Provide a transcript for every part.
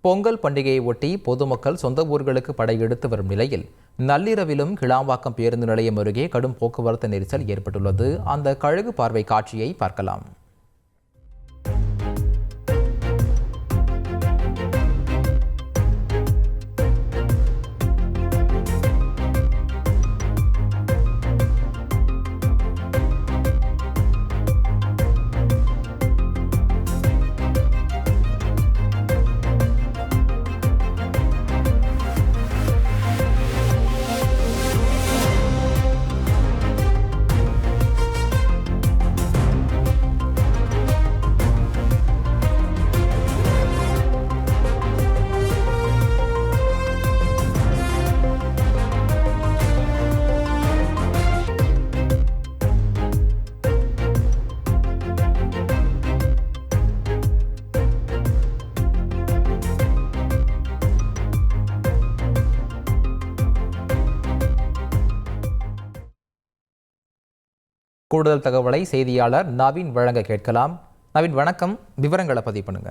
பொங்கல் பண்டிகையை ஒட்டி பொதுமக்கள் சொந்த ஊர்களுக்கு படையெடுத்து வரும் நிலையில் நள்ளிரவிலும் கிளாம்பாக்கம் பேருந்து நிலையம் அருகே கடும் போக்குவரத்து நெரிசல் ஏற்பட்டுள்ளது. அந்த கழுகு பார்வை காட்சியை பார்க்கலாம். கூடுதல் தகவலை செய்தியாளர் நவீன் வழங்க கேட்கலாம். நவீன், வணக்கம். விவரங்களை பதிவு பண்ணுங்க.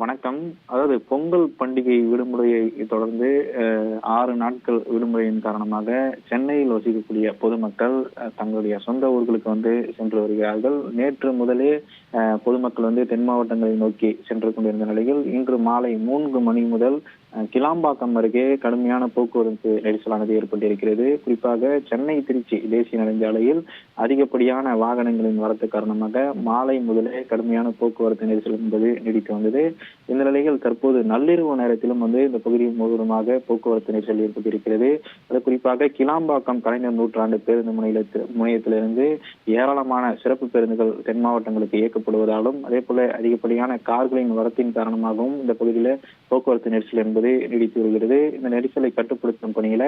வணக்கம். அதாவது பொங்கல் பண்டிகை விடுமுறையை தொடர்ந்து 6 நாட்கள் விடுமுறையின் காரணமாக சென்னையில் வசிக்கக்கூடிய பொதுமக்கள் தங்களுடைய சொந்த ஊர்களுக்கு சென்று வருகிறார்கள். நேற்று முதலே பொதுமக்கள் தென் மாவட்டங்களை நோக்கி சென்று கொண்டிருந்த நிலையில் இன்று மாலை 3 மணி முதல் கிளாம்பாக்கம் அருகே கடுமையான போக்குவரத்து நெரிசலானது ஏற்பட்டிருக்கிறது. குறிப்பாக சென்னை திருச்சி தேசிய நெடுஞ்சாலையில் அதிகப்படியான வாகனங்களின் வரத்து காரணமாக மாலை முதலே கடுமையான போக்குவரத்து நெரிசல் என்பது நீடித்து வந்தது. இந்த நிலையில் தற்போது நள்ளிரவு நேரத்திலும் இந்த பகுதியில் முழுவதுமாக போக்குவரத்து நெரிசல் ஏற்பட்டிருக்கிறது. அது குறிப்பாக கிளாம்பாக்கம் கலைஞர் நூற்றாண்டு பேருந்து முனையத்திலிருந்து ஏராளமான சிறப்பு பேருந்துகள் தென் மாவட்டங்களுக்கு இயக்கப்படுவதாலும் அதே போல அதிகப்படியான கார்களின் வரத்தின் காரணமாகவும் இந்த பகுதியில் போக்குவரத்து நெரிசல் என்பது நீடித்து வருகிறது. இந்த நெரிசலை கட்டுப்படுத்தும் பணியில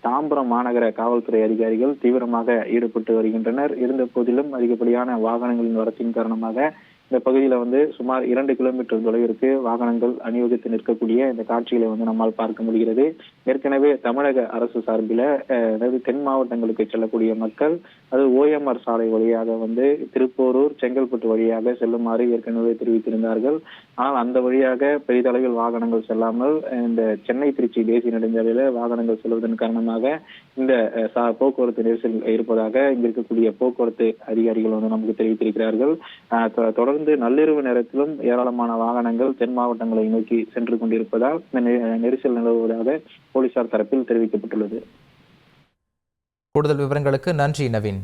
தாம்பரம் மாநகர காவல்துறை அதிகாரிகள் தீவிரமாக ஈடுபட்டு வருகின்றனர். இருந்த போதிலும் அதிகப்படியான வாகனங்களின் வரத்தின் காரணமாக இந்த பகுதியில சுமார் 2 கிலோமீட்டர் தொலைவிற்கு வாகனங்கள் அணிவகுத்து நிற்கக்கூடிய இந்த காட்சிகளை நம்மால் பார்க்க முடிகிறது. ஏற்கனவே தமிழக அரசு சார்பில் தென் மாவட்டங்களுக்கு செல்லக்கூடிய மக்கள் அது OMR சாலை வழியாக திருப்போரூர் செங்கல்பட்டு வழியாக செல்லுமாறு ஏற்கனவே தெரிவித்திருந்தார்கள். ஆனால் அந்த வழியாக பெரிதளவில் வாகனங்கள் செல்லாமல் இந்த சென்னை திருச்சி தேசிய நெடுஞ்சாலையில வாகனங்கள் செல்வதன் காரணமாக இந்த போக்குவரத்து நெரிசல் இருப்பதாக இங்க இருக்கக்கூடிய போக்குவரத்து அதிகாரிகள் நமக்கு தெரிவித்திருக்கிறார்கள். தொடர்ந்து நள்ளிரவு நேரத்திலும் ஏராளமான வாகனங்கள் தென் மாவட்டங்களை நோக்கி சென்று கொண்டிருப்பதால் நெரிசல் நிலவுவதாக போலீசார் தரப்பில் தெரிவிக்கப்பட்டுள்ளது. கூடுதல் விவரங்களுக்கு நன்றி நவீன்.